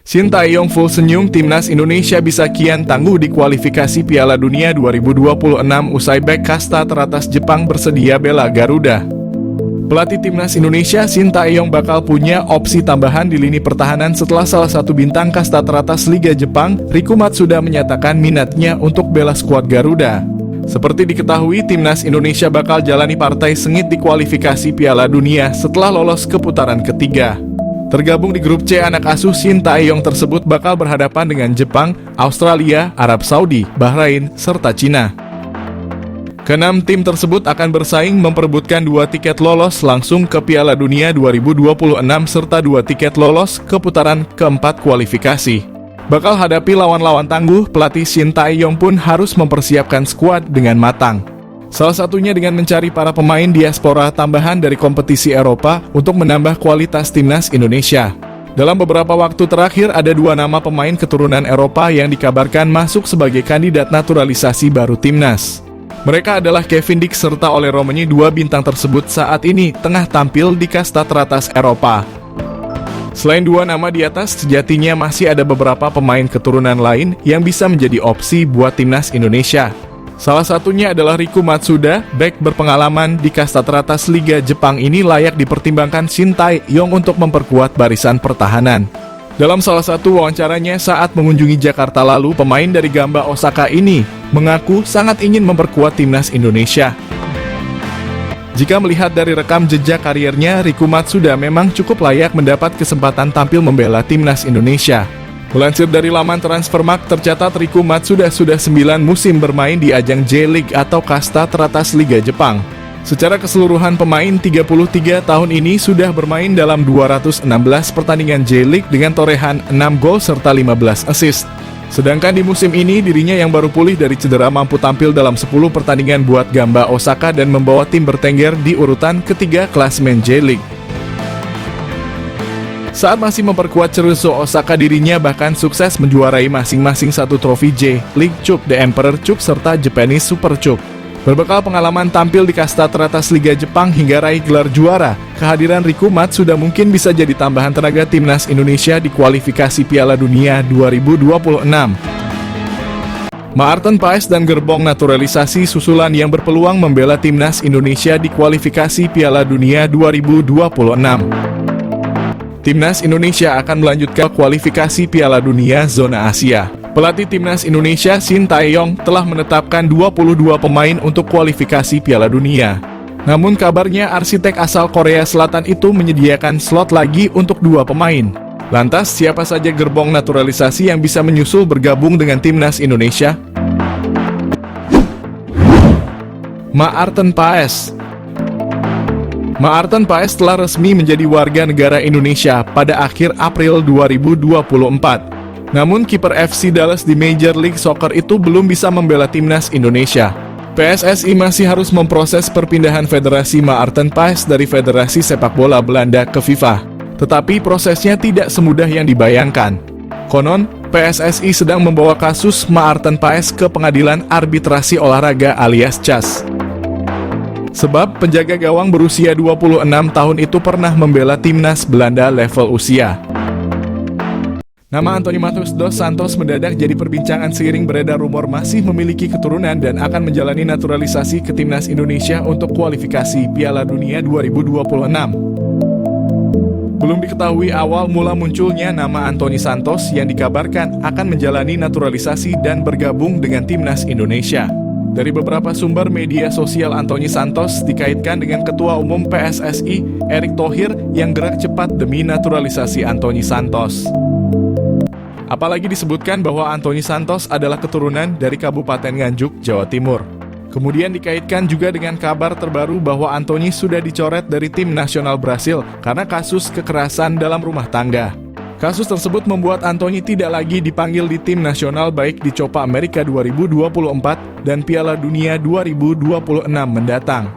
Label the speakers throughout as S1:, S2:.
S1: Shin Tae-yong full senyum, timnas Indonesia bisa kian tangguh di kualifikasi Piala Dunia 2026 usai bek kasta teratas Jepang bersedia bela Garuda. Pelatih timnas Indonesia Shin Tae-yong bakal punya opsi tambahan di lini pertahanan setelah salah satu bintang kasta teratas Liga Jepang, Riku Matsuda, menyatakan minatnya untuk bela skuad Garuda. Seperti diketahui, timnas Indonesia bakal jalani partai sengit di kualifikasi Piala Dunia setelah lolos ke putaran ketiga. Tergabung di grup C, anak asuh Shin Tae-yong tersebut bakal berhadapan dengan Jepang, Australia, Arab Saudi, Bahrain, serta Cina. Keenam tim tersebut akan bersaing memperebutkan 2 tiket lolos langsung ke Piala Dunia 2026 serta 2 tiket lolos ke putaran keempat kualifikasi. Bakal hadapi lawan-lawan tangguh, pelatih Shin Tae-yong pun harus mempersiapkan skuad dengan matang. Salah satunya dengan mencari para pemain diaspora tambahan dari kompetisi Eropa untuk menambah kualitas timnas Indonesia. Dalam beberapa waktu terakhir, ada 2 nama pemain keturunan Eropa yang dikabarkan masuk sebagai kandidat naturalisasi baru timnas. Mereka adalah Kevin Dix serta Ole Romani. 2 bintang tersebut saat ini tengah tampil di kasta teratas Eropa. Selain 2 nama di atas, sejatinya masih ada beberapa pemain keturunan lain yang bisa menjadi opsi buat timnas Indonesia. Salah satunya adalah Riku Matsuda, bek berpengalaman di kasta teratas Liga Jepang ini layak dipertimbangkan Shin Tae-yong untuk memperkuat barisan pertahanan. Dalam salah satu wawancaranya saat mengunjungi Jakarta lalu, pemain dari Gamba Osaka ini mengaku sangat ingin memperkuat timnas Indonesia. Jika melihat dari rekam jejak kariernya, Riku Matsuda memang cukup layak mendapat kesempatan tampil membela timnas Indonesia. Melansir dari laman Transfermarkt, tercatat Riku Matsuda sudah 9 musim bermain di ajang J-League atau kasta teratas Liga Jepang. Secara keseluruhan, pemain 33 tahun ini sudah bermain dalam 216 pertandingan J-League dengan torehan 6 gol serta 15 assist. Sedangkan di musim ini, dirinya yang baru pulih dari cedera mampu tampil dalam 10 pertandingan buat Gamba Osaka dan membawa tim bertengger di urutan ketiga klasemen J-League. Saat masih memperkuat Ceruzo Osaka, dirinya bahkan sukses menjuarai masing-masing 1 trofi J-League Cup, The Emperor Cup, serta Japanese Super Cup. Berbekal pengalaman tampil di kasta teratas Liga Jepang hingga raih gelar juara, kehadiran Riku Matsuda mungkin bisa jadi tambahan tenaga timnas Indonesia di kualifikasi Piala Dunia 2026. Maarten Paes dan gerbong naturalisasi susulan yang berpeluang membela timnas Indonesia di kualifikasi Piala Dunia 2026. Timnas Indonesia akan melanjutkan kualifikasi Piala Dunia zona Asia. Pelatih timnas Indonesia Shin Tae-yong telah menetapkan 22 pemain untuk kualifikasi Piala Dunia. Namun kabarnya arsitek asal Korea Selatan itu menyediakan slot lagi untuk 2 pemain. Lantas siapa saja gerbong naturalisasi yang bisa menyusul bergabung dengan timnas Indonesia? Maarten Paes. Maarten Paes telah resmi menjadi warga negara Indonesia pada akhir April 2024. Namun kiper FC Dallas di Major League Soccer itu belum bisa membela timnas Indonesia. PSSI masih harus memproses perpindahan federasi Maarten Paes dari Federasi Sepak Bola Belanda ke FIFA. Tetapi prosesnya tidak semudah yang dibayangkan. Konon, PSSI sedang membawa kasus Maarten Paes ke Pengadilan Arbitrasi Olahraga alias CAS. Sebab penjaga gawang berusia 26 tahun itu pernah membela timnas Belanda level usia. Nama Anthony Matheus dos Santos mendadak jadi perbincangan seiring beredar rumor masih memiliki keturunan dan akan menjalani naturalisasi ke timnas Indonesia untuk kualifikasi Piala Dunia 2026. Belum diketahui awal mula munculnya nama Anthony Santos yang dikabarkan akan menjalani naturalisasi dan bergabung dengan timnas Indonesia. Dari beberapa sumber media sosial, Anthony Santos dikaitkan dengan Ketua Umum PSSI, Erick Thohir, yang gerak cepat demi naturalisasi Anthony Santos. Apalagi disebutkan bahwa Anthony Santos adalah keturunan dari Kabupaten Nganjuk, Jawa Timur. Kemudian dikaitkan juga dengan kabar terbaru bahwa Anthony sudah dicoret dari tim nasional Brasil karena kasus kekerasan dalam rumah tangga. Kasus tersebut membuat Anthony tidak lagi dipanggil di tim nasional baik di Copa America 2024 dan Piala Dunia 2026 mendatang.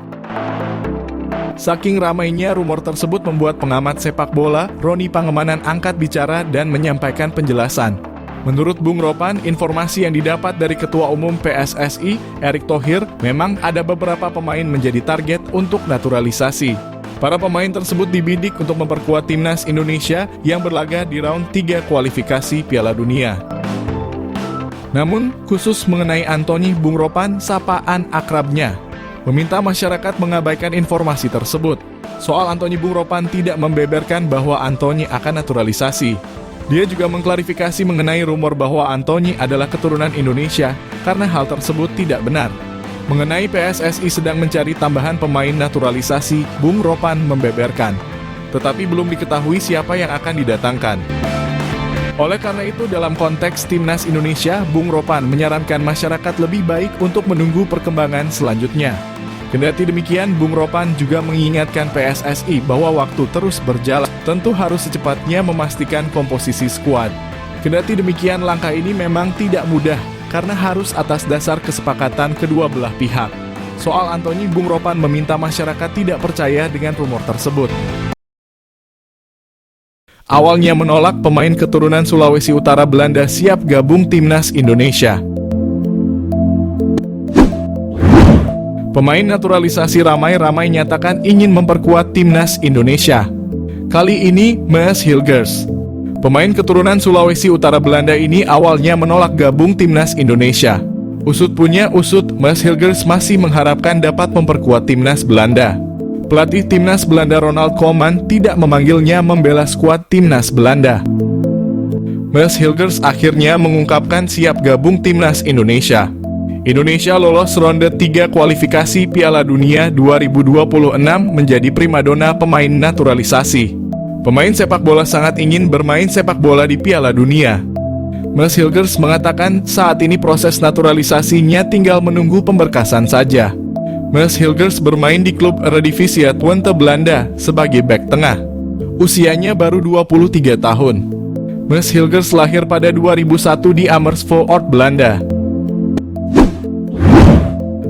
S1: Saking ramainya rumor tersebut membuat pengamat sepak bola Roni Pangemanan angkat bicara dan menyampaikan penjelasan. Menurut Bung Ropan, informasi yang didapat dari Ketua Umum PSSI, Erick Thohir, memang ada beberapa pemain menjadi target untuk naturalisasi. Para pemain tersebut dibidik untuk memperkuat timnas Indonesia yang berlaga di round 3 kualifikasi Piala Dunia. Namun, khusus mengenai Anthony Bung Ropan, sapaan akrabnya, meminta masyarakat mengabaikan informasi tersebut. Soal Anthony Bung Ropan tidak membeberkan bahwa Anthony akan naturalisasi. Dia juga mengklarifikasi mengenai rumor bahwa Anthony adalah keturunan Indonesia karena hal tersebut tidak benar. Mengenai PSSI sedang mencari tambahan pemain naturalisasi, Bung Ropan membeberkan. Tetapi belum diketahui siapa yang akan didatangkan. Oleh karena itu, dalam konteks Timnas Indonesia, Bung Ropan menyarankan masyarakat lebih baik untuk menunggu perkembangan selanjutnya. Kendati demikian, Bung Ropan juga mengingatkan PSSI bahwa waktu terus berjalan, tentu harus secepatnya memastikan komposisi skuad. Kendati demikian, langkah ini memang tidak mudah, karena harus atas dasar kesepakatan kedua belah pihak. Soal Anthony, Bung Ropan meminta masyarakat tidak percaya dengan rumor tersebut. Awalnya menolak pemain keturunan Sulawesi Utara Belanda siap gabung Timnas Indonesia. Pemain naturalisasi ramai-ramai nyatakan ingin memperkuat Timnas Indonesia. Kali ini, Maes Hilgers. Pemain keturunan Sulawesi Utara Belanda ini awalnya menolak gabung Timnas Indonesia. Usut punya usut, Maes Hilgers masih mengharapkan dapat memperkuat Timnas Belanda. Pelatih Timnas Belanda Ronald Koeman tidak memanggilnya membela skuad Timnas Belanda. Maes Hilgers akhirnya mengungkapkan siap gabung Timnas Indonesia. Indonesia lolos ronde 3 kualifikasi Piala Dunia 2026 menjadi primadona pemain naturalisasi. Pemain sepak bola sangat ingin bermain sepak bola di Piala Dunia. Maes Hilgers mengatakan saat ini proses naturalisasinya tinggal menunggu pemberkasan saja. Maes Hilgers bermain di klub Eredivisie Twente Belanda sebagai bek tengah. Usianya baru 23 tahun. Maes Hilgers lahir pada 2001 di Amersfoort, Belanda.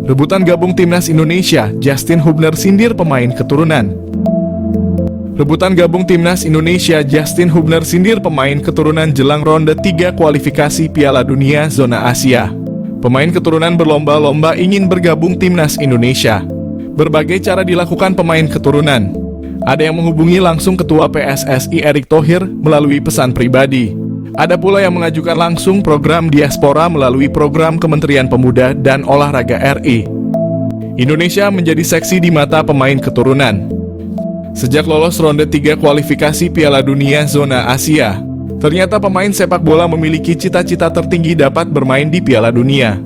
S1: Rebutan gabung Timnas Indonesia, Justin Hubner sindir pemain keturunan. Rebutan gabung Timnas Indonesia, Justin Hubner sindir pemain keturunan jelang ronde 3 kualifikasi Piala Dunia zona Asia. Pemain keturunan berlomba-lomba ingin bergabung Timnas Indonesia. Berbagai cara dilakukan pemain keturunan. Ada yang menghubungi langsung Ketua PSSI Erick Thohir melalui pesan pribadi. Ada pula yang mengajukan langsung program diaspora melalui program Kementerian Pemuda dan Olahraga RI. Indonesia menjadi seksi di mata pemain keturunan. Sejak lolos ronde 3 kualifikasi Piala Dunia zona Asia, ternyata pemain sepak bola memiliki cita-cita tertinggi dapat bermain di Piala Dunia.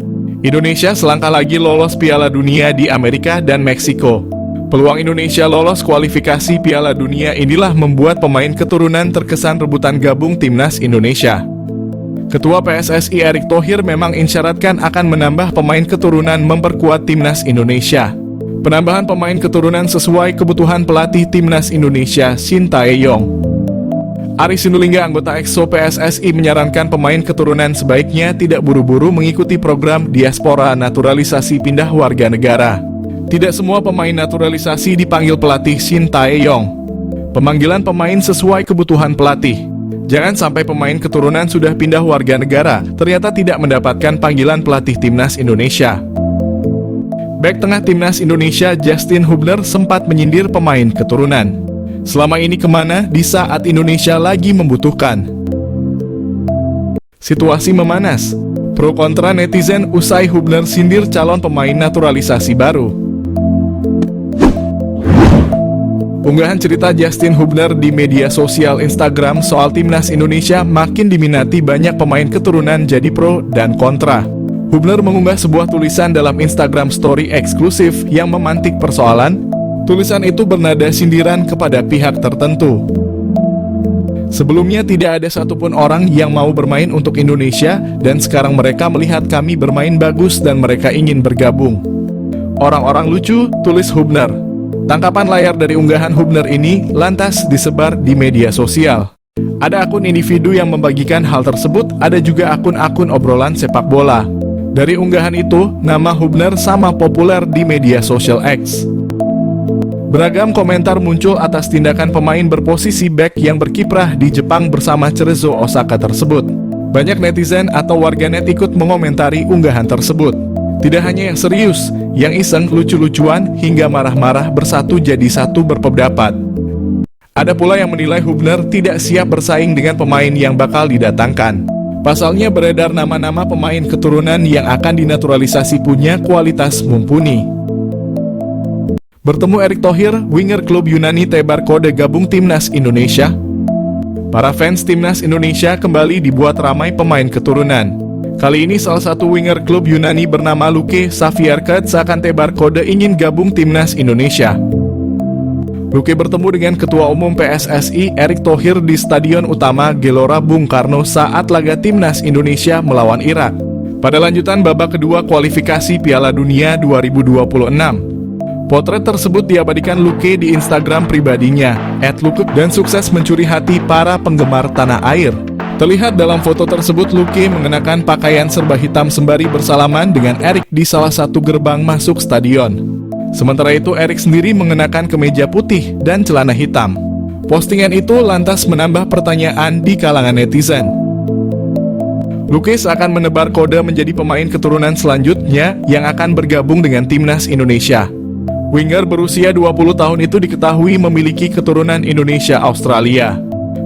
S1: Indonesia selangkah lagi lolos Piala Dunia di Amerika dan Meksiko. Peluang Indonesia lolos kualifikasi Piala Dunia inilah membuat pemain keturunan terkesan rebutan gabung Timnas Indonesia. Ketua PSSI Erick Thohir memang insyaratkan akan menambah pemain keturunan memperkuat Timnas Indonesia. Penambahan pemain keturunan sesuai kebutuhan pelatih Timnas Indonesia, Shin Tae-yong. Ari Sinulinga, anggota EXO PSSI, menyarankan pemain keturunan sebaiknya tidak buru-buru mengikuti program diaspora naturalisasi pindah warga negara. Tidak semua pemain naturalisasi dipanggil pelatih Shin Tae-yong. Pemanggilan pemain sesuai kebutuhan pelatih. Jangan sampai pemain keturunan sudah pindah warga negara, ternyata tidak mendapatkan panggilan pelatih Timnas Indonesia. Bek tengah Timnas Indonesia Justin Hubner sempat menyindir pemain keturunan. Selama ini kemana di saat Indonesia lagi membutuhkan? Situasi memanas. Pro kontra netizen usai Hubner sindir calon pemain naturalisasi baru. Unggahan cerita Justin Hubner di media sosial Instagram soal Timnas Indonesia makin diminati banyak pemain keturunan jadi pro dan kontra. Hubner mengunggah sebuah tulisan dalam Instagram story eksklusif yang memantik persoalan. Tulisan itu bernada sindiran kepada pihak tertentu. Sebelumnya tidak ada satupun orang yang mau bermain untuk Indonesia dan sekarang mereka melihat kami bermain bagus dan mereka ingin bergabung. Orang-orang lucu, tulis Hubner. Tangkapan layar dari unggahan Hubner ini lantas disebar di media sosial. Ada akun individu yang membagikan hal tersebut, ada juga akun-akun obrolan sepak bola. Dari unggahan itu, nama Hubner sama populer di media sosial X. Beragam komentar muncul atas tindakan pemain berposisi bek yang berkiprah di Jepang bersama Cerezo Osaka tersebut. Banyak netizen atau warganet ikut mengomentari unggahan tersebut. Tidak hanya yang serius, yang iseng, lucu-lucuan, hingga marah-marah bersatu jadi satu berpendapat. Ada pula yang menilai Hubner tidak siap bersaing dengan pemain yang bakal didatangkan. Pasalnya beredar nama-nama pemain keturunan yang akan dinaturalisasi punya kualitas mumpuni. Bertemu Erick Thohir, winger klub Yunani tebar kode gabung Timnas Indonesia. Para fans Timnas Indonesia kembali dibuat ramai pemain keturunan. Kali ini salah satu winger klub Yunani bernama Luke Savierket seakan tebar kode ingin gabung Timnas Indonesia. Luke bertemu dengan Ketua Umum PSSI Erick Thohir di Stadion Utama Gelora Bung Karno saat laga Timnas Indonesia melawan Irak pada lanjutan babak kedua kualifikasi Piala Dunia 2026. Potret tersebut diabadikan Luke di Instagram pribadinya @luke dan sukses mencuri hati para penggemar tanah air. Terlihat dalam foto tersebut Luke mengenakan pakaian serba hitam sembari bersalaman dengan Erick di salah satu gerbang masuk stadion. Sementara itu Erick sendiri mengenakan kemeja putih dan celana hitam. Postingan itu lantas menambah pertanyaan di kalangan netizen. Luke akan menebar kode menjadi pemain keturunan selanjutnya yang akan bergabung dengan Timnas Indonesia. Winger berusia 20 tahun itu diketahui memiliki keturunan Indonesia-Australia.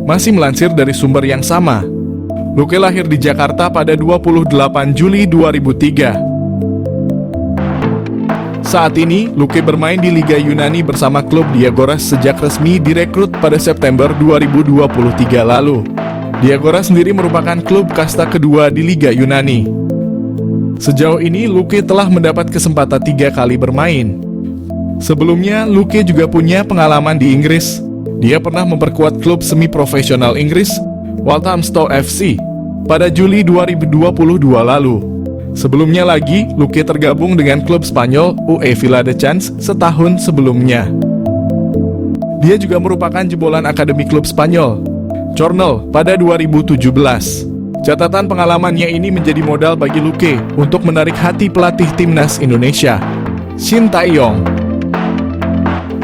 S1: Masih melansir dari sumber yang sama, Luke lahir di Jakarta pada 28 Juli 2003. Saat ini, Luke bermain di Liga Yunani bersama klub Diagoras sejak resmi direkrut pada September 2023 lalu. Diagoras sendiri merupakan klub kasta kedua di Liga Yunani. Sejauh ini, Luke telah mendapat kesempatan 3 kali bermain. Sebelumnya, Luke juga punya pengalaman di Inggris. Dia pernah memperkuat klub semi-profesional Inggris, Walthamstow FC, pada Juli 2022 lalu. Sebelumnya lagi, Luke tergabung dengan klub Spanyol UE Viladecans setahun sebelumnya. Dia juga merupakan jebolan akademi klub Spanyol, Cornell, pada 2017. Catatan pengalamannya ini menjadi modal bagi Luke untuk menarik hati pelatih Timnas Indonesia, Shin Tae-yong.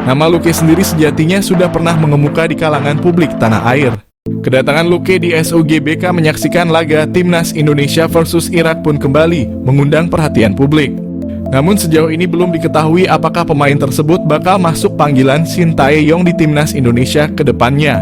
S1: Nama Luke sendiri sejatinya sudah pernah mengemuka di kalangan publik tanah air. Kedatangan Luke di SUGBK menyaksikan laga Timnas Indonesia versus Irak pun kembali mengundang perhatian publik. Namun sejauh ini belum diketahui apakah pemain tersebut bakal masuk panggilan Shin Tae-yong di Timnas Indonesia ke depannya.